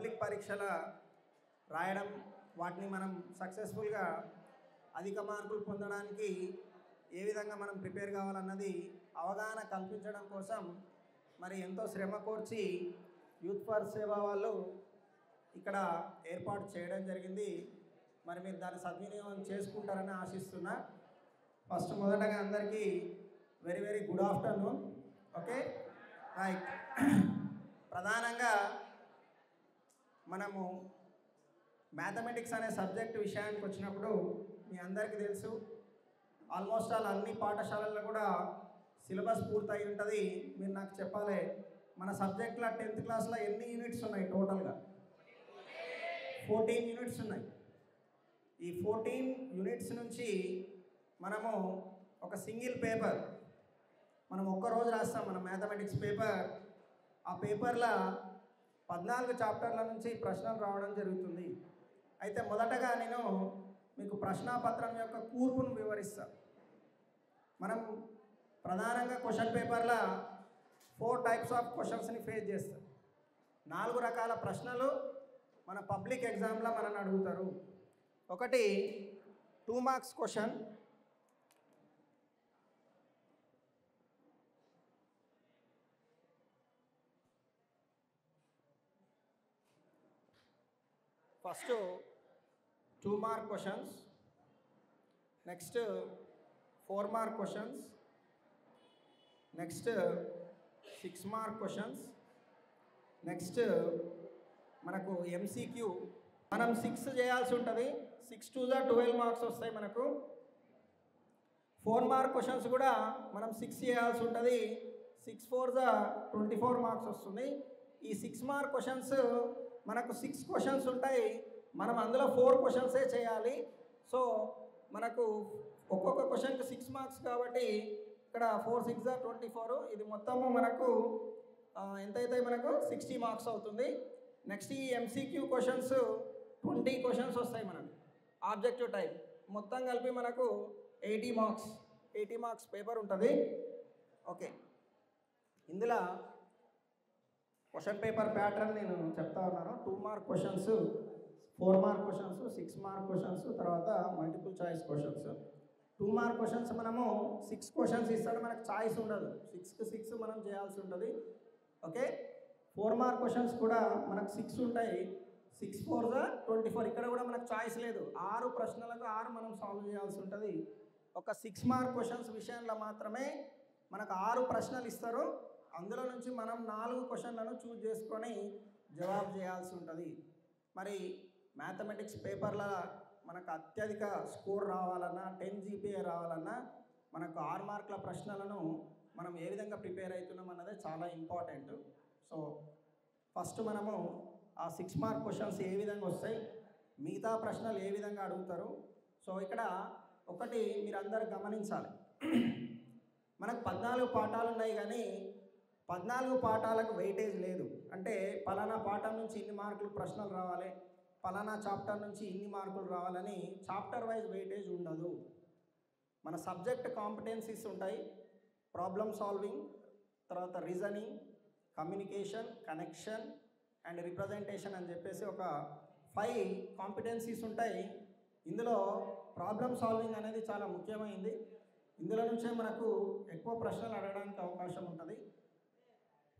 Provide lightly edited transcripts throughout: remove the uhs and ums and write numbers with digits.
Public పరీక్షల రాయడం వాటిని మనం సక్సెస్ఫుల్గా అధిక మార్కులు పొందడానికి ఏ విధంగా మనం ప్రిపేర్ కావాలన్నది అవగాహన కల్పించడం కోసం మరి ఎంతో శ్రమ కోర్చి యూత్ ఫర్ సేవా వాళ్ళు ఇక్కడ ఏర్పాటు చేయడం జరిగింది. మరి మీరు దాన్ని సద్వినియోగం చేసుకుంటారని ఆశిస్తున్నా. ఫస్ట్ మొదటగా అందరికీ very very good afternoon. Okay right. ప్రధానంగా మనము మ్యాథమెటిక్స్ అనే సబ్జెక్ట్ విషయానికి వచ్చినప్పుడు మీ అందరికీ తెలుసు, ఆల్మోస్ట్ ఆల్ అన్ని పాఠశాలల్లో కూడా సిలబస్ పూర్తయి ఉంటుంది. మీరు నాకు చెప్పాలి, మన సబ్జెక్ట్లో 10th క్లాస్లో ఎన్ని యూనిట్స్ ఉన్నాయి? టోటల్గా 14 యూనిట్స్ ఉన్నాయి. ఈ 14 యూనిట్స్ నుంచి మనము ఒక సింగిల్ పేపర్ మనం ఒక్కరోజు రాస్తాం. మన మ్యాథమెటిక్స్ పేపర్, ఆ పేపర్లో 14 చాప్టర్ల నుంచి ప్రశ్నలు రావడం జరుగుతుంది. అయితే మొదటగా నేను మీకు ప్రశ్నాపత్రం యొక్క కూర్పును వివరిస్తాను. మనం ప్రధానంగా క్వశ్చన్ పేపర్లో 4 టైప్స్ ఆఫ్ క్వశ్చన్స్ని ఫేస్ చేస్తాం. 4 రకాల ప్రశ్నలు మన పబ్లిక్ ఎగ్జామ్లో మనల్ని అడుగుతారు. ఒకటి 2 marks question, first 2 mark questions, next 4 mark questions, next 6 mark questions, next మనకు ఎంసీక్యూ మనం 6 చేయాల్సి ఉంటుంది. 6 2 12 మార్క్స్ వస్తాయి మనకు. 4 మార్క్ క్వశ్చన్స్ కూడా మనం 6 చేయాల్సి ఉంటుంది. 6 4 24 మార్క్స్ వస్తుంది. ఈ 6 మార్క్ క్వశ్చన్స్ మనకు 6 క్వశ్చన్స్ ఉంటాయి. మనం అందులో 4 క్వశ్చన్సే చేయాలి. సో మనకు ఒక్కొక్క క్వశ్చన్కి 6 మార్క్స్ కాబట్టి ఇక్కడ 4 6 24, ఇది మొత్తము మనకు ఎంతైతే మనకు 60 మార్క్స్ అవుతుంది. నెక్స్ట్ ఈ ఎంసీక్యూ క్వశ్చన్స్ 20 క్వశ్చన్స్ వస్తాయి మనకు, ఆబ్జెక్టివ్ టైప్, మొత్తం కలిపి మనకు 80 మార్క్స్ పేపర్ ఉంటుంది. ఓకే, ఇందులో క్వశ్చన్ పేపర్ ప్యాటర్న్ నేను చెప్తా ఉన్నాను. 2 mark questions, 4 mark questions, 6 mark questions, తర్వాత multiple choice questions. 2 mark questions మనము 6 క్వశ్చన్స్ ఇస్తాడు, మనకు చాయిస్ ఉండదు. 6కి 6 మనం చేయాల్సి ఉంటుంది. ఓకే, 4 మార్క్ క్వశ్చన్స్ కూడా మనకు 6 ఉంటాయి. 6 4 24, ఇక్కడ కూడా మనకు చాయిస్ లేదు. 6 ప్రశ్నలకు 6 మనం సాల్వ్ చేయాల్సి ఉంటుంది. ఒక 6 మార్క్ క్వశ్చన్స్ విషయంలో మాత్రమే మనకు 6 ప్రశ్నలు ఇస్తారు. అందులో నుంచి మనం 4 క్వశ్చన్లను చూజ్ చేసుకొని జవాబు చేయాల్సి ఉంటుంది. మరి మ్యాథమెటిక్స్ పేపర్లో మనకు అత్యధిక స్కోర్ రావాలన్నా, 10 GPA రావాలన్నా మనకు 6 మార్కుల ప్రశ్నలను మనం ఏ విధంగా ప్రిపేర్ అవుతున్నాం అన్నదే చాలా ఇంపార్టెంట్. సో ఫస్ట్ మనము ఆ 6 మార్క్ క్వశ్చన్స్ ఏ విధంగా వస్తాయి, మిగతా ప్రశ్నలు ఏ విధంగా అడుగుతారు. సో ఇక్కడ ఒకటి మీరు అందరూ గమనించాలి, మనకు 14 పాఠాలు ఉన్నాయి కానీ 14 పాఠాలకు వెయిటేజ్ లేదు. అంటే పలానా పాఠం నుంచి ఇన్ని మార్కులు ప్రశ్నలు రావాలి, పలానా చాప్టర్ నుంచి ఇన్ని మార్కులు రావాలని చాప్టర్ వైజ్ వెయిటేజ్ ఉండదు. మన సబ్జెక్ట్ కాంపిటెన్సీస్ ఉంటాయి, ప్రాబ్లమ్ సాల్వింగ్, తర్వాత reasoning, communication, connection and representation అని చెప్పేసి ఒక 5 కాంపిటెన్సీస్ ఉంటాయి. ఇందులో ప్రాబ్లమ్ సాల్వింగ్ అనేది చాలా ముఖ్యమైనది. ఇందులో నుంచే మనకు ఎక్కువ ప్రశ్నలు అడగడానికి అవకాశం ఉంటుంది.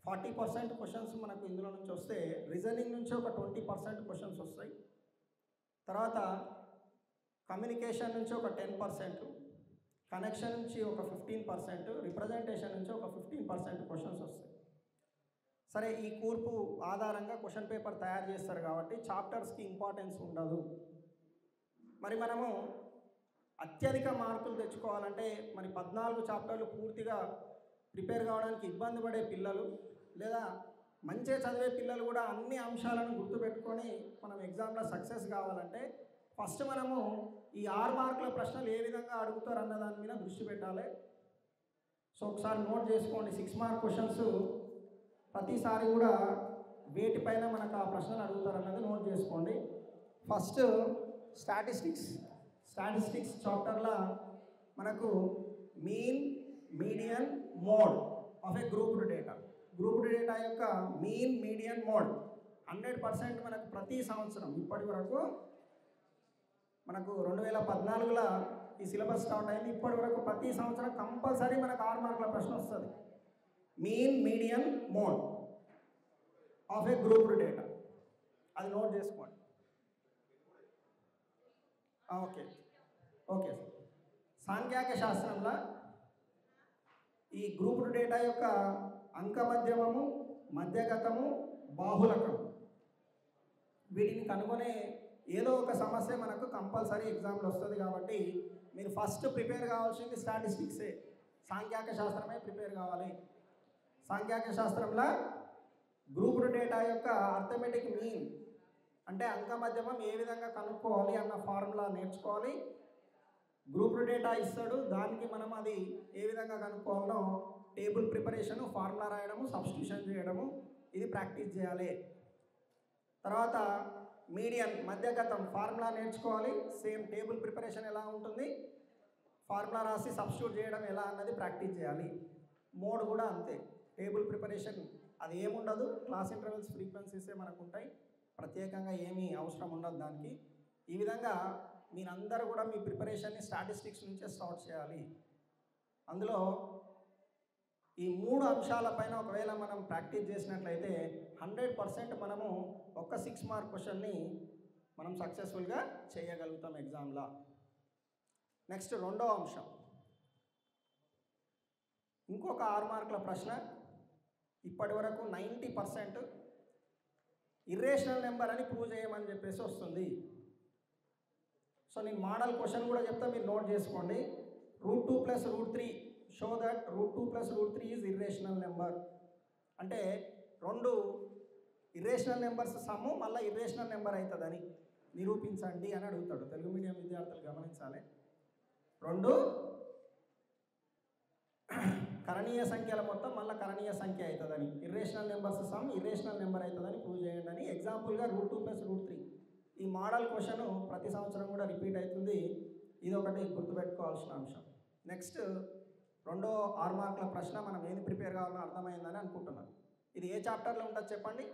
40% క్వశ్చన్స్ మనకు ఇందులో నుంచి వస్తే, రీజనింగ్ నుంచి ఒక 20% క్వశ్చన్స్ వస్తాయి. తర్వాత కమ్యూనికేషన్ నుంచి ఒక 10%, కనెక్షన్ నుంచి ఒక 15%, రిప్రజెంటేషన్ నుంచి ఒక 15% క్వశ్చన్స్ వస్తాయి. సరే, ఈ కూర్పు ఆధారంగా క్వశ్చన్ పేపర్ తయారు చేస్తారు కాబట్టి చాప్టర్స్కి ఇంపార్టెన్స్ ఉండదు. మరి మనము అత్యధిక మార్కులు తెచ్చుకోవాలంటే మరి 14 చాప్టర్లు పూర్తిగా ప్రిపేర్ కావడానికి ఇబ్బంది పడే పిల్లలు, లేదా మంచిగా చదివే పిల్లలు కూడా అన్ని అంశాలను గుర్తుపెట్టుకొని మనం ఎగ్జామ్లో సక్సెస్ కావాలంటే ఫస్ట్ మనము ఈ 6 మార్కుల ప్రశ్నలు ఏ విధంగా అడుగుతారు అన్న దాని మీద దృష్టి పెట్టాలి. సో ఒకసారి నోట్ చేసుకోండి. 6 మార్క్ క్వశ్చన్స్ ప్రతిసారి కూడా వేటిపైన మనకు ఆ ప్రశ్నలు అడుగుతారు అన్నది నోట్ చేసుకోండి. ఫస్ట్ స్టాటిస్టిక్స్ చాప్టర్లో మనకు mean, median, mode of a grouped data యొక్క మీన్, మీడియన్, మోడ్ 100% మనకు ప్రతి సంవత్సరం ఇప్పటి వరకు మనకు 2014లో ఈ సిలబస్ స్టార్ట్ అయింది. ఇప్పటి వరకు ప్రతి సంవత్సరం కంపల్సరీ మనకు 6 మార్కుల ప్రశ్న వస్తుంది. Mean median mode of a grouped data, అది నోట్ చేసుకోండి. Okay okay sir. సాంఖ్యాక శాస్త్రంలో ఈ గ్రూప్డ్ డేటా యొక్క అంక మధ్యమము, మధ్యగతము, బాహుళకం వీటిని కనుగొనే ఏదో ఒక సమస్య మనకు కంపల్సరీ ఎగ్జామ్లో వస్తుంది. కాబట్టి మీరు ఫస్ట్ ప్రిపేర్ కావాల్సింది స్టాటిస్టిక్సే, సాంఖ్యాక శాస్త్రమే ప్రిపేర్ కావాలి. సాంఖ్యాక శాస్త్రంలో గ్రూప్డ్ డేటా యొక్క అర్థమెటిక్ మీన్ అంటే అంక మధ్యమం ఏ విధంగా కనుక్కోవాలి అన్న ఫార్ములా నేర్చుకోవాలి. గ్రూప్డ్ డేటా ఇస్తాడు, దానికి మనం అది ఏ విధంగా కనుక్కోవాలో టేబుల్ ప్రిపరేషను, ఫార్ములా రాయడము, సబ్స్టిట్యూషన్ చేయడము, ఇది ప్రాక్టీస్ చేయాలి. తర్వాత మీడియన్ మధ్యగతం ఫార్ములా నేర్చుకోవాలి. సేమ్ టేబుల్ ప్రిపరేషన్ ఎలా ఉంటుంది, ఫార్ములా రాసి సబ్స్టిట్యూట్ చేయడం ఎలా అన్నది ప్రాక్టీస్ చేయాలి. మోడ్ కూడా అంతే, టేబుల్ ప్రిపరేషన్ అది ఏముండదు, క్లాస్ ఇంటర్వెల్స్ ఫ్రీక్వెన్సీసే మనకు ఉంటాయి, ప్రత్యేకంగా ఏమీ అవసరం ఉండదు దానికి. ఈ విధంగా మీరందరూ కూడా మీ ప్రిపరేషన్ని స్టాటిస్టిక్స్ నుంచే స్టార్ట్ చేయాలి. అందులో ఈ 3 అంశాలపైన ఒకవేళ మనం ప్రాక్టీస్ చేసినట్లయితే 100% మనము ఒక్క 6 మార్క్ క్వశ్చన్ని మనం సక్సెస్ఫుల్గా చేయగలుగుతాం ఎగ్జామ్లో. నెక్స్ట్ రెండో అంశం, ఇంకొక 6 మార్కుల ప్రశ్న. ఇప్పటి వరకు 90% ఇర్రేషనల్ నెంబర్ అని ప్రూవ్ చేయమని చెప్పేసి వస్తుంది. సో నేను మోడల్ క్వశ్చన్ కూడా చెప్తా, మీరు నోట్ చేసుకోండి. √2 + √3 show that √2 + √3 is irrational number. అంటే 2 ఇర్రేషనల్ నెంబర్స్ సమ్ము మళ్ళీ ఇర్రేషనల్ నెంబర్ అవుతుందని నిరూపించండి అని అడుగుతాడు. తెలుగు మీడియం విద్యార్థులు గమనించాలి. 2 కరణీయ సంఖ్యల మొత్తం మళ్ళీ కరణీయ సంఖ్య అవుతుందని, irrational numbers sum irrational number అవుతుందని ప్రూవ్ చేయండి అని. ఎగ్జాంపుల్గా √2 + √3 ఈ మోడల్ క్వశ్చన్ ప్రతి సంవత్సరం కూడా రిపీట్ అవుతుంది. ఇది ఒకటి గుర్తుపెట్టుకోవాల్సిన అంశం. నెక్స్ట్ రెండో 6 మార్కుల ప్రశ్న, మనం ఏది ప్రిపేర్ కావాలో అర్థమైందని అనుకుంటున్నాను. ఇది ఏ చాప్టర్లో ఉంటుంది చెప్పండి?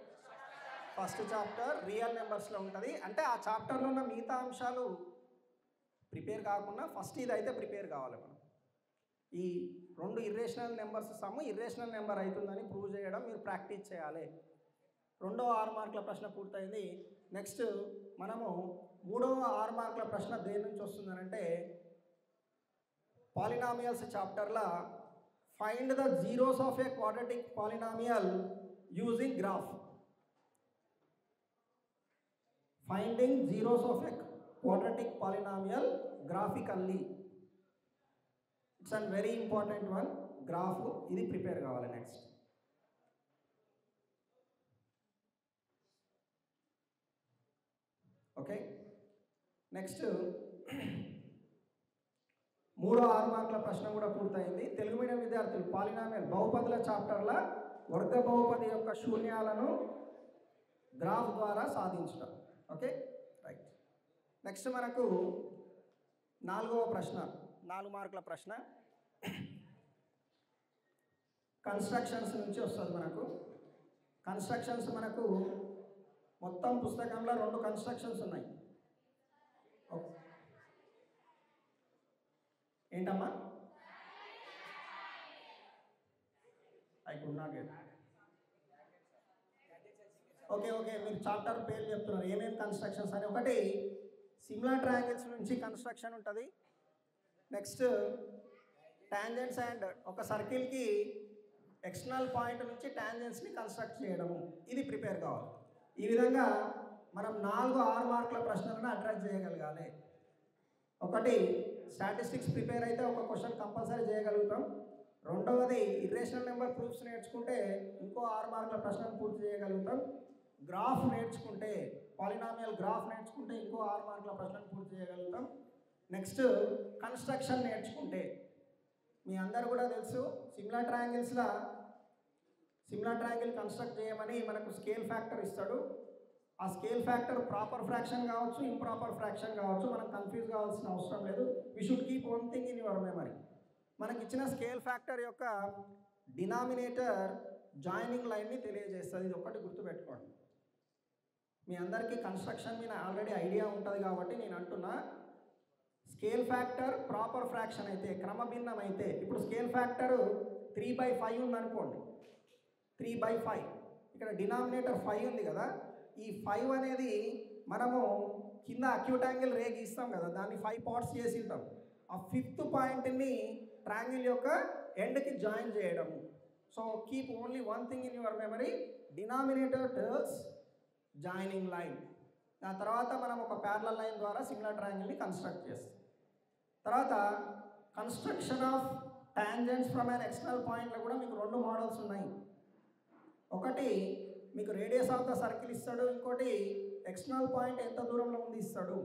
ఫస్ట్ చాప్టర్ రియల్ నెంబర్స్లో ఉంటుంది. అంటే ఆ చాప్టర్లో ఉన్న మిగతా అంశాలు ప్రిపేర్ కాకుండా ఫస్ట్ ఇది అయితే ప్రిపేర్ కావాలి. మనం ఈ 2 irrational numbers sum irrational number అవుతుందని ప్రూవ్ చేయడం మీరు ప్రాక్టీస్ చేయాలి. రెండో 6 మార్కుల ప్రశ్న పూర్తయింది. నెక్స్ట్ మనము మూడవ 6 మార్కుల ప్రశ్న దేని నుంచి వస్తుందనంటే పాలినామియల్స్ చాప్టర్లో find the zeros of a quadratic polynomial using graph. Finding zeros of a quadratic polynomial graphically. It's an very important one. Graph ఇది ప్రిపేర్ కావాలి. Next okay. నెక్స్ట్ మూడో 6 మార్కుల ప్రశ్న కూడా పూర్తయింది. తెలుగు మీడియం విద్యార్థులు పాలినామియల్ బహుపదుల చాప్టర్ల వర్గ బహుపది యొక్క శూన్యాలను గ్రాఫ్ ద్వారా సాధించడం. Okay right. నెక్స్ట్ మనకు 4వ ప్రశ్న, 4 మార్కుల ప్రశ్న కన్స్ట్రక్షన్స్ నుంచి వస్తుంది మనకు. కన్స్ట్రక్షన్స్ మనకు మొత్తం పుస్తకంలో 2 కన్స్ట్రక్షన్స్ ఉన్నాయి. ఏంటమ్మా? I could not get. Okay okay, మీరు చాప్టర్ పేరు చెప్తున్నారు, ఏమేమి కన్స్ట్రక్షన్స్ అని. ఒకటి సిమిలర్ ట్రయాంగిల్స్ నుంచి కన్స్ట్రక్షన్ ఉంటుంది. నెక్స్ట్ టాంజెంట్స్ అండ్ ఒక సర్కిల్కి ఎక్స్టర్నల్ పాయింట్ నుంచి టాంజెంట్స్ని కన్స్ట్రక్ట్ చేయడము, ఇది ప్రిపేర్ కావాలి. ఈ విధంగా మనం 4-6 మార్కుల ప్రశ్నలను అడ్రస్ చేయగలగాలి. ఒకటి స్టాటిస్టిక్స్ ప్రిపేర్ అయితే ఒక క్వశ్చన్ కంపల్సరీ చేయగలుగుతాం. రెండవది ఇర్రేషనల్ నెంబర్ ప్రూఫ్స్ నేర్చుకుంటే ఇంకో 6 మార్కుల ప్రశ్నను పూర్తి చేయగలుగుతాం. గ్రాఫ్ నేర్చుకుంటే పాలినామియల్ గ్రాఫ్ నేర్చుకుంటే ఇంకో 6 మార్కుల ప్రశ్నను పూర్తి చేయగలుగుతాం. నెక్స్ట్ కన్స్ట్రక్షన్ నేర్చుకుంటే మీ అందరు కూడా తెలుసు, సిమిలర్ ట్రయాంగిల్స్లో సిమిలర్ ట్రయాంగిల్ కన్స్ట్రక్ట్ చేయమని మనకు స్కేల్ ఫ్యాక్టర్ ఇస్తాడు. ఆ స్కేల్ ఫ్యాక్టర్ ప్రాపర్ ఫ్రాక్షన్ కావచ్చు, ఇంప్రాపర్ ఫ్రాక్షన్ కావచ్చు, మనం కన్ఫ్యూజ్ కావాల్సిన అవసరం లేదు. We should keep one thing in your memory. మనకి ఇచ్చిన స్కేల్ ఫ్యాక్టర్ యొక్క డినామినేటర్ జాయినింగ్ లైన్ని తెలియజేస్తుంది. ఇది ఒక్కటి గుర్తుపెట్టుకోండి. మీ అందరికీ కన్స్ట్రక్షన్ మీద ఆల్రెడీ ఐడియా ఉంటుంది కాబట్టి నేను అంటున్నా, స్కేల్ ఫ్యాక్టర్ ప్రాపర్ ఫ్రాక్షన్ అయితే, క్రమభిన్నం అయితే, ఇప్పుడు స్కేల్ ఫ్యాక్టర్ 3/5 ఉందనుకోండి, 3/5, ఇక్కడ డినామినేటర్ 5 ఉంది కదా, ఈ 5 అనేది మనము కింద అక్యూట్ యాంగిల్ రే గీస్తాం కదా, దాన్ని 5 పార్ట్స్ చేసి ఉంటాం. ఆ 5th పాయింట్ని ట్రయాంగిల్ యొక్క ఎండ్కి జాయిన్ చేయడము. So keep only one thing in your memory, denominator turns joining line. దాని తర్వాత మనం ఒక ప్యారలల్ లైన్ ద్వారా సిమిలర్ ట్రయాంగిల్ని కన్స్ట్రక్ట్ చేస్తాం. తర్వాత construction of tangents from an external పాయింట్లో కూడా మీకు 2 మోడల్స్ ఉన్నాయి. ఒకటి మీకు రేడియస్ ఆఫ్ ద సర్కిల్ ఇస్తాడు, ఇంకోటి ఎక్స్టర్నల్ పాయింట్ ఎంత దూరంలో ఉంది ఇస్తాడు.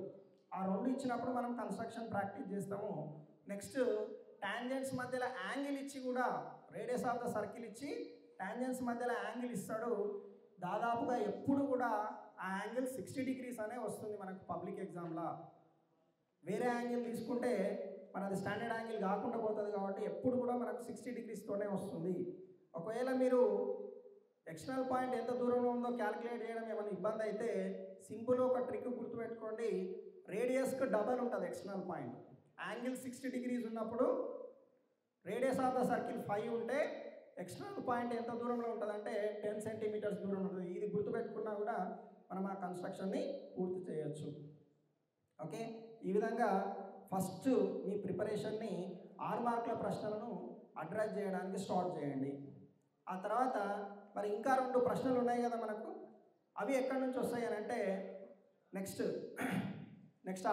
ఆ 2 ఇచ్చినప్పుడు మనం కన్స్ట్రక్షన్ ప్రాక్టీస్ చేస్తాము. నెక్స్ట్ టాంజెంట్స్ మధ్యలో యాంగిల్ ఇచ్చి కూడా, రేడియస్ ఆఫ్ ద సర్కిల్ ఇచ్చి టాంజెంట్స్ మధ్యలో యాంగిల్ ఇస్తాడు. దాదాపుగా ఎప్పుడు కూడా ఆ యాంగిల్ 60 degrees అనే వస్తుంది మనకు పబ్లిక్ ఎగ్జామ్లో. వేరే యాంగిల్ తీసుకుంటే మనది స్టాండర్డ్ యాంగిల్ కాకుండా పోతుంది కాబట్టి ఎప్పుడు కూడా మనకు 60 degrees-తోనే వస్తుంది. ఒకవేళ మీరు ఎక్స్టర్నల్ పాయింట్ ఎంత దూరంలో ఉందో క్యాలిక్యులేట్ చేయడం ఏమైనా ఇబ్బంది అయితే సింపుల్ ఒక ట్రిక్ గుర్తుపెట్టుకోండి, రేడియస్కి డబల్ ఉంటుంది ఎక్స్టర్నల్ పాయింట్. యాంగిల్ 60 degrees ఉన్నప్పుడు రేడియస్ ఆఫ్ ద సర్కిల్ 5 ఉంటే ఎక్స్టర్నల్ పాయింట్ ఎంత దూరంలో ఉంటుందంటే 10 centimeters దూరం ఉంటుంది. ఇది గుర్తుపెట్టుకున్నా కూడా మనం ఆ కన్స్ట్రక్షన్ని పూర్తి చేయొచ్చు. ఓకే, ఈ విధంగా ఫస్ట్ మీ ప్రిపరేషన్ని 6 మార్కుల ప్రశ్నలను అడ్రస్ చేయడానికి స్టార్ట్ చేయండి. ఆ తర్వాత మరి ఇంకా 2 ప్రశ్నలు ఉన్నాయి కదా మనకు, అవి ఎక్కడి నుంచి వస్తాయి అని అంటే నెక్స్ట్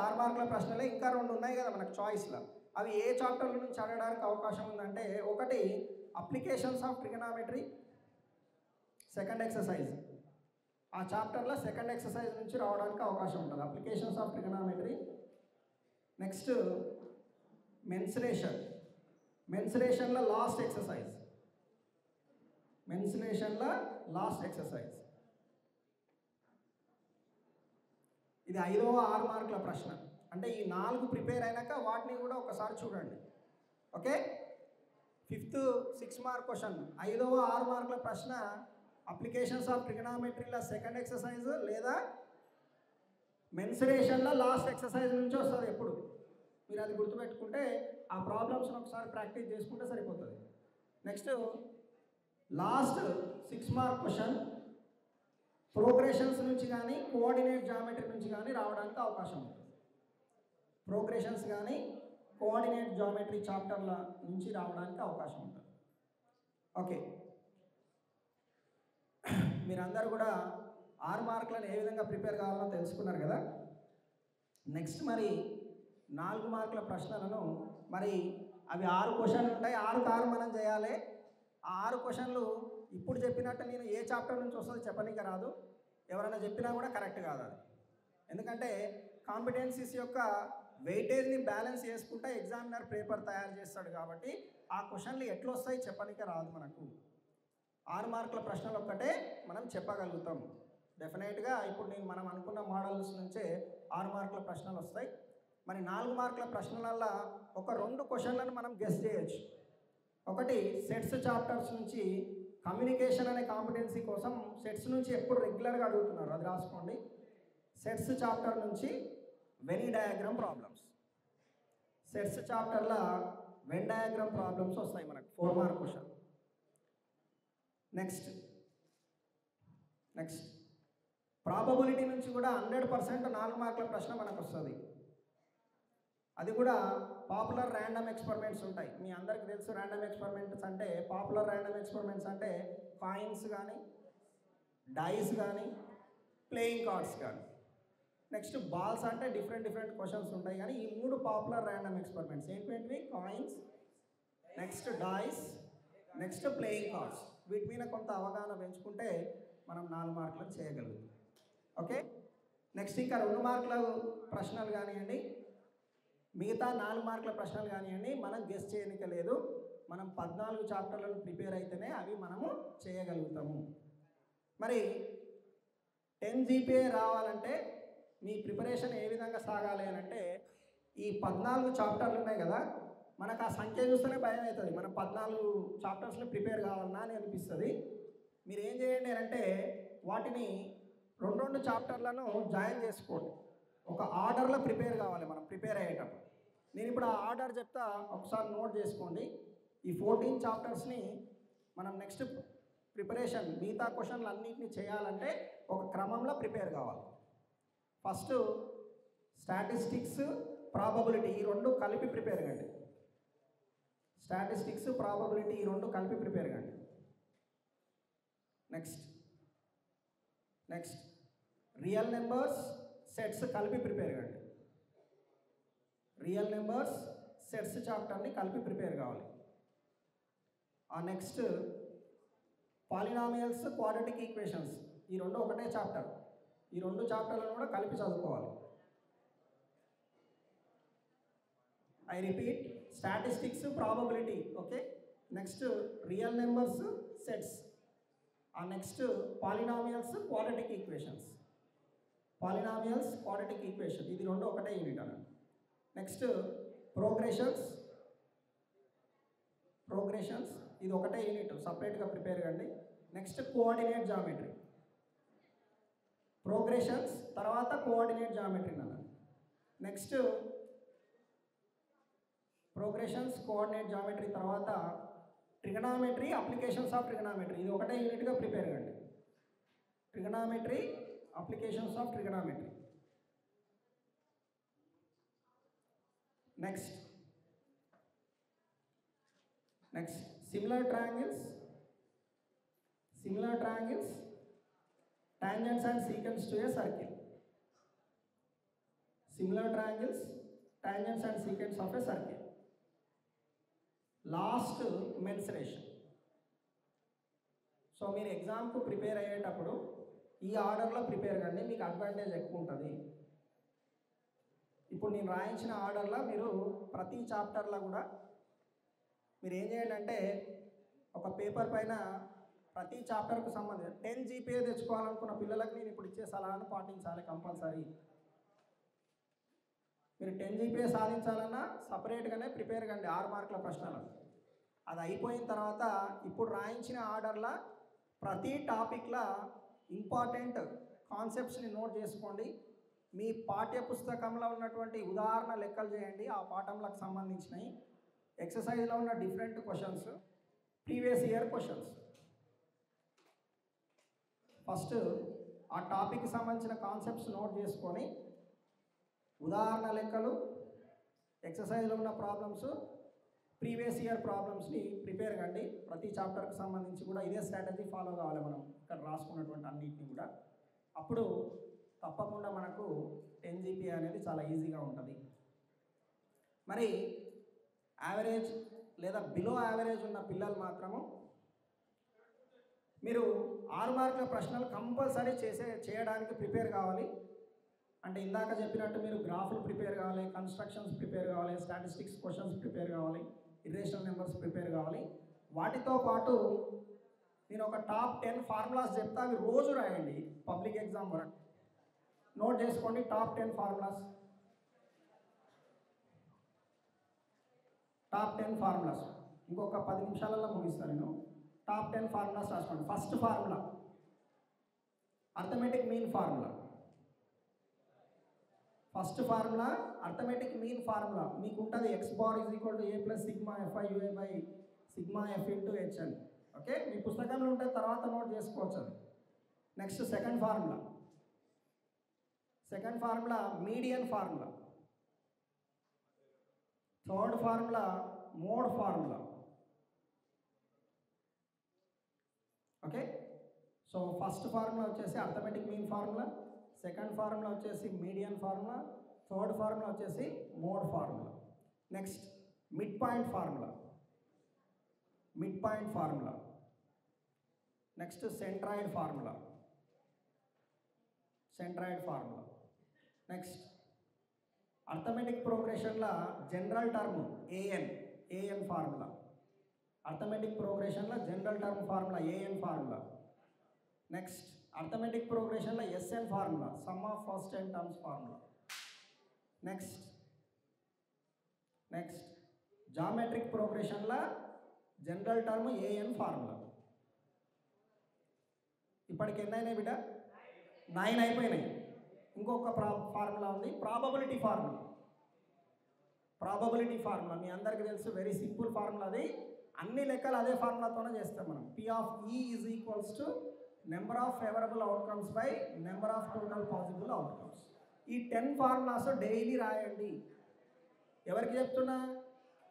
6 మార్కుల ప్రశ్నలే ఇంకా 2 ఉన్నాయి కదా మనకు చాయిస్లో. అవి ఏ చాప్టర్ల నుంచి అడగడానికి అవకాశం ఉందంటే, ఒకటి applications of trigonometry, second exercise. ఆ చాప్టర్లో సెకండ్ ఎక్సర్సైజ్ నుంచి రావడానికి అవకాశం ఉంటుంది, applications of trigonometry. Next mensuration, మెన్సురేషన్లో లాస్ట్ ఎక్సర్సైజ్, మెన్సురేషన్లో లాస్ట్ ఎక్సర్సైజ్. ఇది 5వ 6 మార్కుల ప్రశ్న. అంటే ఈ 4 ప్రిపేర్ అయినాక వాటిని కూడా ఒకసారి చూడండి. ఓకే, 5th 6 మార్క్ క్వశ్చన్, 5వ 6 మార్కుల ప్రశ్న అప్లికేషన్స్ ఆఫ్ ట్రిగనామెట్రీలో సెకండ్ ఎక్సర్సైజ్ లేదా మెన్సురేషన్లో లాస్ట్ ఎక్సర్సైజ్ నుంచి వస్తుంది. ఎప్పుడు మీరు అది గుర్తుపెట్టుకుంటే ఆ ప్రాబ్లమ్స్ని ఒకసారి ప్రాక్టీస్ చేసుకుంటే సరిపోతుంది. Next last 6 mark question progressions నుంచి కానీ కోఆర్డినేట్ జామెట్రీ నుంచి కానీ రావడానికి అవకాశం ఉంటుంది. ప్రోగ్రెషన్స్ కానీ కోఆర్డినేట్ జామెట్రీ చాప్టర్ల నుంచి రావడానికి అవకాశం ఉంటుంది. ఓకే, మీరందరూ కూడా 6 మార్కులను ఏ విధంగా ప్రిపేర్ కావాలో తెలుసుకున్నారు కదా. నెక్స్ట్ మరి 4 మార్కుల ప్రశ్నలను, మరి అవి 6 క్వశ్చన్లు ఉంటాయి, 6కు 6 మనం చేయాలి. ఆ 6 క్వశ్చన్లు ఇప్పుడు చెప్పినట్టు నేను ఏ చాప్టర్ నుంచి వస్తుందో చెప్పనీకి రాదు, ఎవరైనా చెప్పినా కూడా కరెక్ట్ కాదు అది. ఎందుకంటే కాంపిటెన్సీస్ యొక్క వెయిటేజ్ని బ్యాలెన్స్ చేసుకుంటే ఎగ్జామినర్ పేపర్ తయారు చేస్తాడు కాబట్టి ఆ క్వశ్చన్లు ఎట్లా వస్తాయి చెప్పనీకి రాదు మనకు. 6 మార్కుల ప్రశ్నలు ఒక్కటే మనం చెప్పగలుగుతాం డెఫినెట్గా. ఇప్పుడు మనం అనుకున్న మోడల్స్ నుంచే 6 మార్కుల ప్రశ్నలు వస్తాయి. మరి 4 మార్కుల ప్రశ్నలల్లో ఒక 2 క్వశ్చన్లను మనం గెస్ చేయొచ్చు. ఒకటి సెట్స్ చాప్టర్స్ నుంచి, కమ్యూనికేషన్ అనే కాంపిటెన్సీ కోసం సెట్స్ నుంచి ఎప్పుడు రెగ్యులర్గా అడుగుతున్నారు, అది రాసుకోండి. సెట్స్ చాప్టర్ నుంచి వెనీ డయాగ్రామ్ ప్రాబ్లమ్స్, సెట్స్ చాప్టర్లో వెన్ డయాగ్రామ్ ప్రాబ్లమ్స్ వస్తాయి మనకు 4 మార్క్ క్వశ్చన్. నెక్స్ట్ ప్రాబబిలిటీ నుంచి కూడా 100% 4 మార్కుల ప్రశ్న మనకు వస్తుంది. అది కూడా పాపులర్ ర్యాండమ్ ఎక్స్పెరిమెంట్స్ ఉంటాయి. మీ అందరికీ తెలుసు ర్యాండమ్ ఎక్స్పెరిమెంట్స్ అంటే, పాపులర్ ర్యాండమ్ ఎక్స్పెరిమెంట్స్ అంటే కాయిన్స్ కానీ, డైస్ కానీ, ప్లేయింగ్ కార్డ్స్ కానీ. నెక్స్ట్ బాల్స్ అంటే డిఫరెంట్ క్వశ్చన్స్ ఉంటాయి. కానీ ఈ 3 పాపులర్ ర్యాండమ్ ఎక్స్పెరిమెంట్స్ ఏంటంటే coins, next dice, next playing cards. వీటి మీద కొంత అవగాహన పెంచుకుంటే మనం 4 మార్కులకు చేయగలుగుతాం. ఓకే, నెక్స్ట్ ఇంకా 2 మార్కుల ప్రశ్నలు కానివ్వండి, మిగతా 4 మార్కుల ప్రశ్నలు కానివ్వండి, మనం గెస్ చేయనిక లేదు. మనం 14 చాప్టర్లను ప్రిపేర్ అయితేనే అవి మనము చేయగలుగుతాము. మరి 10 GPA రావాలంటే మీ ప్రిపరేషన్ ఏ విధంగా సాగాలి అని అంటే, ఈ 14 చాప్టర్లు ఉన్నాయి కదా, మనకు ఆ సంఖ్య చూస్తేనే భయం అవుతుంది. మనం 14 చాప్టర్స్లో ప్రిపేర్ కావాలన్నా అని అనిపిస్తుంది. మీరు ఏం చేయండి అంటే వాటిని రెండు చాప్టర్లను జాయిన్ చేసుకోండి. ఒక ఆర్డర్లో ప్రిపేర్ కావాలి మనం ప్రిపేర్ అయ్యేటప్పుడు. నేను ఇప్పుడు ఆ ఆర్డర్ చెప్తా, ఒకసారి నోట్ చేసుకోండి. ఈ 14 చాప్టర్స్ని మనం నెక్స్ట్ ప్రిపరేషన్ మిగతా క్వశ్చన్లు అన్నింటినీ చేయాలంటే ఒక క్రమంలో ప్రిపేర్ కావాలి. ఫస్ట్ స్టాటిస్టిక్స్, ప్రాబబిలిటీ ఈ రెండు కలిపి ప్రిపేర్ కండి. స్టాటిస్టిక్స్, ప్రాబబిలిటీ ఈ రెండు కలిపి ప్రిపేర్ కండి. నెక్స్ట్ రియల్ నెంబర్స్, సెట్స్ కలిపి ప్రిపేర్ కండి. రియల్ నెంబర్స్, సెట్స్ చాప్టర్ని కలిపి ప్రిపేర్ కావాలి. ఆ నెక్స్ట్ పాలినామియల్స్, క్వాడ్రాటిక్ ఈక్వేషన్స్ ఈ రెండు ఒకటే చాప్టర్. ఈ రెండు చాప్టర్లను కూడా కలిపి చదువుకోవాలి. I repeat, statistics, probability, okay. Next real numbers, sets. ఆ next polynomials, quadratic equations. Polynomials, quadratic equation ఇది రెండు ఒకటే యూనిట్ అన్నమాట. నెక్స్ట్ ప్రోగ్రెషన్స్ ఇది ఒకటే యూనిట్, సపరేట్గా ప్రిపేర్ కండి. Next coordinate geometry. ప్రోగ్రెషన్స్ తర్వాత కోఆర్డినేట్ జామెట్రీ అన్న. నెక్స్ట్ ప్రోగ్రెషన్స్, కోఆర్డినేట్ జామెట్రీ తర్వాత ట్రిగనామెట్రీ, అప్లికేషన్స్ ఆఫ్ ట్రిగనామెట్రీ ఇది ఒకటే యూనిట్గా ప్రిపేర్ కండి. Trigonometry, applications of trigonometry. Next similar triangles, tangents and secants to a circle. Similar triangles, tangents and secants of a circle. Last mensuration. So మీరు ఎగ్జామ్కు prepare అయ్యేటప్పుడు ఈ ఆర్డర్లో prepare కండి, మీకు అడ్వాంటేజ్ ఎక్కువ ఉంటుంది. ఇప్పుడు నేను రాయించిన ఆర్డర్లో మీరు ప్రతి చాప్టర్లో కూడా మీరు ఏం చేయండి అంటే ఒక పేపర్ పైన ప్రతి చాప్టర్కు సంబంధించి 10 GPA తెచ్చుకోవాలనుకున్న పిల్లలకు నేను ఇప్పుడు ఇచ్చే సలహాను పాటించాలి కంపల్సరీ. మీరు 10 GPA సాధించాలన్నా సపరేట్గానే ప్రిపేర్ కండి 6 మార్కుల ప్రశ్నలు. అది అయిపోయిన తర్వాత ఇప్పుడు రాయించిన ఆర్డర్లో ప్రతి టాపిక్లో ఇంపార్టెంట్ కాన్సెప్ట్స్ని నోట్ చేసుకోండి. మీ పాఠ్య పుస్తకంలో ఉన్నటువంటి ఉదాహరణ లెక్కలు చేయండి, ఆ పాఠంలకు సంబంధించినవి. ఎక్సర్సైజ్లో ఉన్న different questions, previous year questions. First ఆ టాపిక్కి సంబంధించిన కాన్సెప్ట్స్ నోట్ చేసుకొని ఉదాహరణ లెక్కలు, ఎక్సర్సైజ్లో ఉన్న ప్రాబ్లమ్స్, ప్రీవియస్ ఇయర్ ప్రాబ్లమ్స్ని ప్రిపేర్ కండి. ప్రతి చాప్టర్కి సంబంధించి కూడా ఇదే స్ట్రాటజీ ఫాలో కావాలి మనం ఇక్కడ రాసుకున్నటువంటి అన్నింటినీ కూడా. అప్పుడు తప్పకుండా మనకు 10 GPA అనేది చాలా ఈజీగా ఉంటుంది. మరి యావరేజ్ లేదా బిలో యావరేజ్ ఉన్న పిల్లలు మాత్రము మీరు 6 మార్కుల ప్రశ్నలు కంపల్సరీ చేయడానికి ప్రిపేర్ కావాలి. అంటే ఇందాక చెప్పినట్టు మీరు గ్రాఫ్లు ప్రిపేర్ కావాలి, కన్స్ట్రక్షన్స్ ప్రిపేర్ కావాలి, స్టాటిస్టిక్స్ క్వశ్చన్స్ ప్రిపేర్ కావాలి, ఇర్రేషనల్ నెంబర్స్ ప్రిపేర్ కావాలి. వాటితో పాటు నేను ఒక టాప్ 10 ఫార్ములాస్ చెప్తా, అవి రోజు రాయండి పబ్లిక్ ఎగ్జామ్ వరకు. నోట్ చేసుకోండి టాప్ 10 ఫార్ములాస్. ఇంకొక 10 నిమిషాలలో ముగిస్తాను నేను. టాప్ 10 ఫార్ములాస్ రాసుకోండి. First formula arithmetic mean formula. మీకు ఉంటుంది x bar is equal to a plus sigma fi ua by sigma f into h అని. ఓకే, మీ పుస్తకంలో ఉంటే తర్వాత నోట్ చేసుకోవచ్చు అది. Next second formula median formula. Third formula mode formula. Okay, so first formula వచ్చేసి arithmetic mean formula, second formula వచ్చేసి median formula, third formula వచ్చేసి mode formula. Next mid point formula. Next centroid formula. Next arithmetic ప్రోగ్రెషన్లో general term an formula. Arithmetic ప్రోగ్రెషన్లో general term formula an formula. Next arithmetic ప్రోగ్రెషన్లో SN formula, sum of first n terms formula. Next geometric ప్రోగ్రెషన్లో general term an formula. ఇప్పటికి ఎన్నైనా బిడ్డ 9 అయిపోయినాయి. ఇంకొక formula ఉంది, ప్రాబబిలిటీ ఫార్ములా. ప్రాబబిలిటీ ఫార్ములా మీ అందరికీ తెలుసు, వెరీ సింపుల్ ఫార్ములా. అది అన్ని లెక్కలు అదే ఫార్ములాతోనే చేస్తాం మనం. P of E is equals to number of favourable outcomes by number of total possible outcomes. ఈ 10 ఫార్ములాస్ డైలీ రాయండి. ఎవరికి చెప్తున్నా,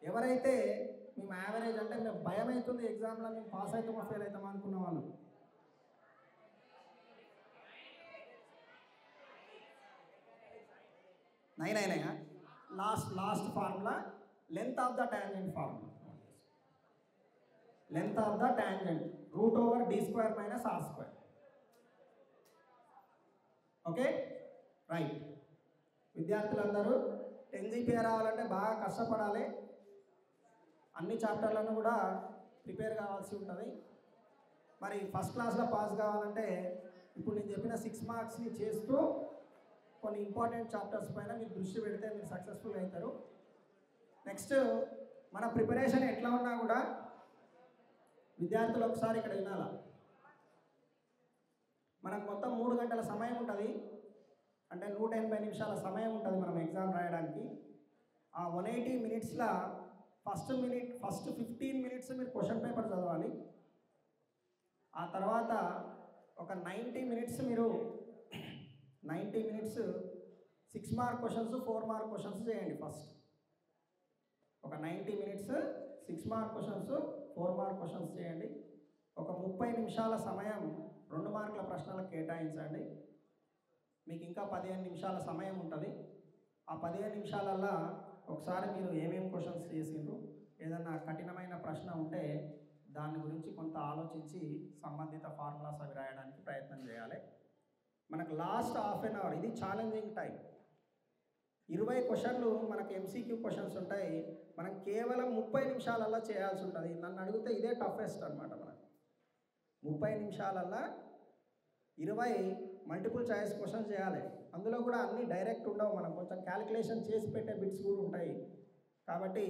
ఎవరైతే మేము యావరేజ్ అంటే మేము భయం అవుతుంది ఎగ్జామ్లో, మేము పాస్ అవుతామో ఫెయిల్ అవుతామో అనుకున్న వాళ్ళు, నైన్ అయినాయా? Last formula length of the tangent formula. Length of the tangent √d² - r². Okay right. విద్యార్థులందరూ 10 GPA రావాలంటే బాగా కష్టపడాలి. అన్ని చాప్టర్లను కూడా ప్రిపేర్ కావాల్సి ఉంటుంది. మరి ఫస్ట్ క్లాస్లో పాస్ కావాలంటే ఇప్పుడు నేను చెప్పిన 6 మార్క్స్ని చేస్తూ కొన్ని ఇంపార్టెంట్ చాప్టర్స్ పైన మీరు దృష్టి పెడితే మీరు సక్సెస్ఫుల్ అవుతారు. నెక్స్ట్ మన ప్రిపరేషన్ ఎట్లా ఉన్నా కూడా విద్యార్థులు ఒకసారి ఇక్కడ వినాలా. మనకు మొత్తం 3 గంటల సమయం ఉంటుంది, అంటే 180 నిమిషాల సమయం ఉంటుంది మనం ఎగ్జామ్ రాయడానికి. ఆ 180 మినిట్స్లో ఫస్ట్ 15 మినిట్స్ మీరు క్వశ్చన్ పేపర్ చదవాలి. ఆ తర్వాత ఒక 90 మినిట్స్ మీరు 6 మార్క్ క్వశ్చన్స్ 4 మార్క్ క్వశ్చన్స్ చేయండి ఫస్ట్. ఒక 90 minutes 6 mark questions 4 mark questions చేయండి. ఒక 30 నిమిషాల సమయం 2 మార్కుల ప్రశ్నలకు కేటాయించండి. మీకు ఇంకా 15 నిమిషాల సమయం ఉంటుంది. ఆ 15 నిమిషాలల్లో ఒకసారి మీరు ఏమేమి క్వశ్చన్స్ చేసిండ్రు, ఏదన్నా కఠినమైన ప్రశ్న ఉంటే దాని గురించి కొంత ఆలోచించి సంబంధిత ఫార్ములాస్ అవి రాయడానికి ప్రయత్నం చేయాలి. మనకు లాస్ట్ హాఫ్ అన్ అవర్ ఇది ఛాలెంజింగ్ టైం. 20 క్వశ్చన్లు మనకు MCQ క్వశ్చన్స్ ఉంటాయి. మనం కేవలం 30 నిమిషాలల్లో చేయాల్సి ఉంటుంది. నన్ను అడిగితే ఇదే టఫెస్ట్ అనమాట. మనకు 30 నిమిషాలల్లో 20 మల్టిపుల్ చాయిస్ క్వశ్చన్స్ చేయాలి. అందులో కూడా అన్నీ డైరెక్ట్ ఉండవు, మనం కొంచెం క్యాలిక్యులేషన్ చేసి పెట్టే బిట్స్ కూడా ఉంటాయి. కాబట్టి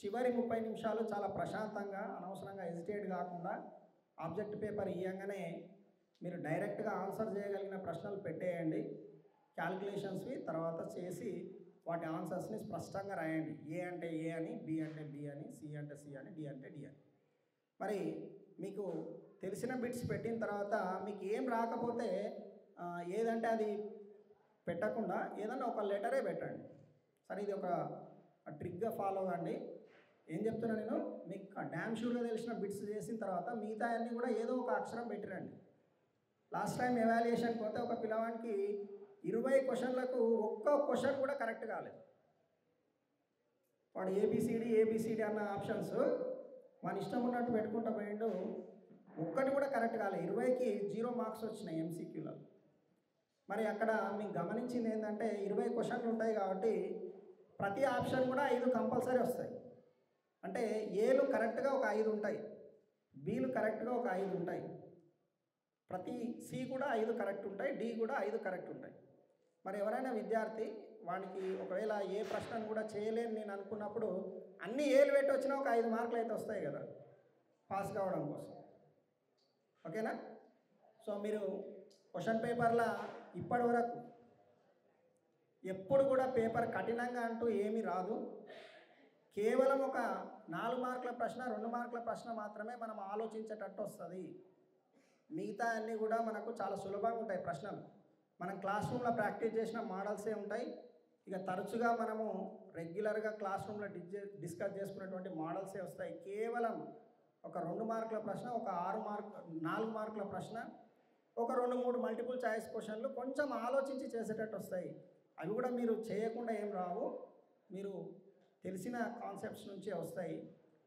చివరి 30 నిమిషాలు చాలా ప్రశాంతంగా, అనవసరంగా హెజిటేట్ కాకుండా ఆబ్జెక్ట్ పేపర్ ఇవ్వగానే మీరు డైరెక్ట్గా ఆన్సర్ చేయగలిగిన ప్రశ్నలు పెట్టేయండి. క్యాలిక్యులేషన్స్వి తర్వాత చేసి వాటి ఆన్సర్స్ని స్పష్టంగా రాయండి. ఏ అంటే ఏ అని, బి అంటే బి అని, సి అంటే సి అని, డి అంటే డి అని. మరి మీకు తెలిసిన బిట్స్ పెట్టిన తర్వాత మీకు ఏం రాకపోతే ఏదంటే అది పెట్టకుండా ఏదన్నా ఒక లెటరే పెట్టండి. సరే, ఇది ఒక ట్రిక్గా ఫాలో అవ్వండి. ఏం చెప్తున్నా నేను, మీకు డ్యామ్ షూర్గా తెలిసిన బిట్స్ చేసిన తర్వాత మిగతా అన్నీ కూడా ఏదో ఒక అక్షరం పెట్టిరండి. లాస్ట్ టైం ఎవాల్యుయేషన్కి పోతే ఒక పిల్లవాడికి 20 క్వశ్చన్లకు ఒక్క క్వశ్చన్ కూడా కరెక్ట్ కాలేదు. వాడు ఏబిసిడి అన్న ఆప్షన్స్ మన ఇష్టం ఉన్నట్టు పెట్టుకుంటూ పోయిండు, ఒక్కటి కూడా కరెక్ట్ కాలేదు. 20కి 0 మార్క్స్ వచ్చినాయి MCQలో. మరి అక్కడ మీకు గమనించింది ఏంటంటే 20 క్వశ్చన్లు ఉంటాయి కాబట్టి ప్రతి ఆప్షన్ కూడా 5 కంపల్సరీ వస్తాయి. అంటే ఏలు కరెక్ట్గా ఒక 5 ఉంటాయి, బీలు కరెక్ట్గా ఒక 5 ఉంటాయి, ప్రతి సి కూడా 5 కరెక్ట్ ఉంటాయి, డి కూడా 5 కరెక్ట్ ఉంటాయి. మరి ఎవరైనా విద్యార్థి వానికి ఒకవేళ ఏ ప్రశ్నను కూడా చేయలేని నేను అనుకున్నప్పుడు అన్ని ఏలు పెట్టి వచ్చినా ఒక 5 మార్కులు అయితే వస్తాయి కదా పాస్ కావడం కోసం. ఓకేనా? సో మీరు క్వశ్చన్ పేపర్లో ఇప్పటి వరకు ఎప్పుడు కూడా పేపర్ కఠినంగా అంటూ ఏమీ రాదు. కేవలం ఒక 4 మార్కుల ప్రశ్న 2 మార్కుల ప్రశ్న మాత్రమే మనం ఆలోచించేటట్టు వస్తుంది. మిగతా అన్నీ కూడా మనకు చాలా సులభంగా ఉంటాయి ప్రశ్నలు. మనం క్లాస్ రూమ్లో ప్రాక్టీస్ చేసిన మోడల్సే ఉంటాయి. ఇక తరచుగా మనము రెగ్యులర్గా క్లాస్ రూమ్లో డిస్కస్ చేసుకునేటువంటి మోడల్సే వస్తాయి. కేవలం ఒక 2 మార్కుల ప్రశ్న, ఒక 4 మార్కుల ప్రశ్న, ఒక 2-3 మల్టిపుల్ చాయిస్ క్వశ్చన్లు కొంచెం ఆలోచించి చేసేటట్టు వస్తాయి. అవి కూడా మీరు చేయకుండా ఏం రావు, మీరు తెలిసిన కాన్సెప్ట్స్ నుంచే వస్తాయి,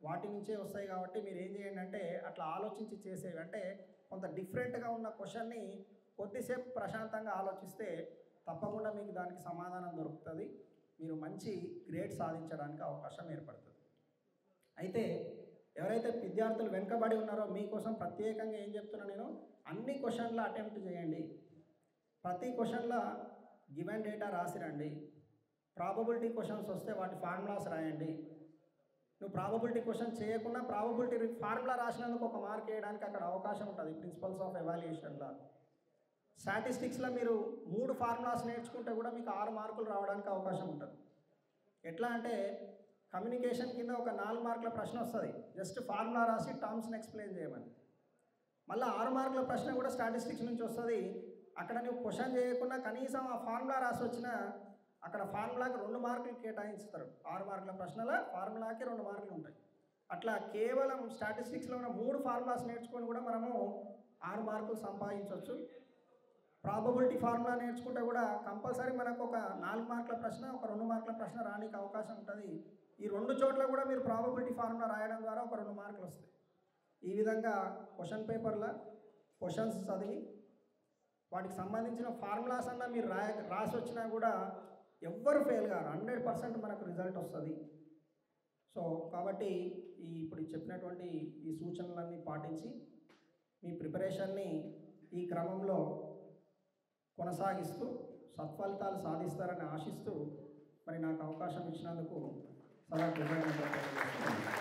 వాటి నుంచే వస్తాయి. కాబట్టి మీరు ఏం చేయండి అంటే అట్లా ఆలోచించి చేసేవి, అంటే కొంత డిఫరెంట్గా ఉన్న క్వశ్చన్ని కొద్దిసేపు ప్రశాంతంగా ఆలోచిస్తే తప్పకుండా మీకు దానికి సమాధానం దొరుకుతుంది. మీరు మంచి గ్రేడ్ సాధించడానికి అవకాశం ఏర్పడుతుంది. అయితే ఎవరైతే విద్యార్థులు వెనుకబడి ఉన్నారో మీకోసం ప్రత్యేకంగా ఏం చెప్తున్నా నేను, అన్ని క్వశ్చన్లు అటెంప్ట్ చేయండి. ప్రతి క్వశ్చన్లో గివెన్ డేటా రాసిరండి. ప్రాబబిలిటీ క్వశ్చన్స్ వస్తే వాటి ఫార్ములాస్ రాయండి. నువ్వు ప్రాబబిలిటీ క్వశ్చన్ చేయకుండా ప్రాబబిలిటీ ఫార్ములా రాసినందుకు 1 మార్క్ వేయడానికి అక్కడ అవకాశం ఉంటుంది ప్రిన్సిపల్స్ ఆఫ్ ఎవాల్యుయేషన్లో. స్టాటిస్టిక్స్లో మీరు 3 ఫార్ములాస్ నేర్చుకుంటే కూడా మీకు 6 మార్కులు రావడానికి అవకాశం ఉంటుంది. ఎట్లా అంటే కమ్యూనికేషన్ కింద ఒక 4 మార్కుల ప్రశ్న వస్తుంది, జస్ట్ ఫార్ములా రాసి టర్మ్స్ని ఎక్స్ప్లెయిన్ చేయమని. మళ్ళీ 6 మార్కుల ప్రశ్న కూడా స్టాటిస్టిక్స్ నుంచి వస్తుంది. అక్కడ నువ్వు క్వశ్చన్ చేయకుండా కనీసం ఆ ఫార్ములా రాసి వచ్చినా అక్కడ ఫార్ములాకి 2 మార్కులు కేటాయిస్తారు. 6 మార్కుల ప్రశ్నల ఫార్ములాకి 2 మార్కులు ఉంటాయి. అట్లా కేవలం స్టాటిస్టిక్స్లో ఉన్న 3 ఫార్ములాస్ నేర్చుకొని కూడా మనము 6 మార్కులు సంపాదించవచ్చు. ప్రాబబిలిటీ ఫార్ములా నేర్చుకుంటే కూడా కంపల్సరీ మనకు ఒక 4 మార్కుల ప్రశ్న, ఒక 2 మార్కుల ప్రశ్న రానికి అవకాశం ఉంటుంది. ఈ 2 చోట్ల కూడా మీరు ప్రాబబిలిటీ ఫార్ములా రాయడం ద్వారా ఒక 2 మార్కులు వస్తాయి. ఈ విధంగా క్వశ్చన్ పేపర్లో క్వశ్చన్స్ చదివి వాటికి సంబంధించిన ఫార్ములాస్ అన్నా మీరు రాసి వచ్చినా కూడా ఎవ్వరు ఫెయిల్ కారు, 100% మనకు రిజల్ట్ వస్తుంది. సో కాబట్టి ఇప్పుడు చెప్పినటువంటి ఈ సూచనలన్నీ పాటించి మీ ప్రిపరేషన్ని ఈ క్రమంలో కొనసాగిస్తూ సత్ఫలితాలు సాధిస్తారని ఆశిస్తూ మరి నాకు అవకాశం ఇచ్చినందుకు చాలా కృతజ్ఞతలు.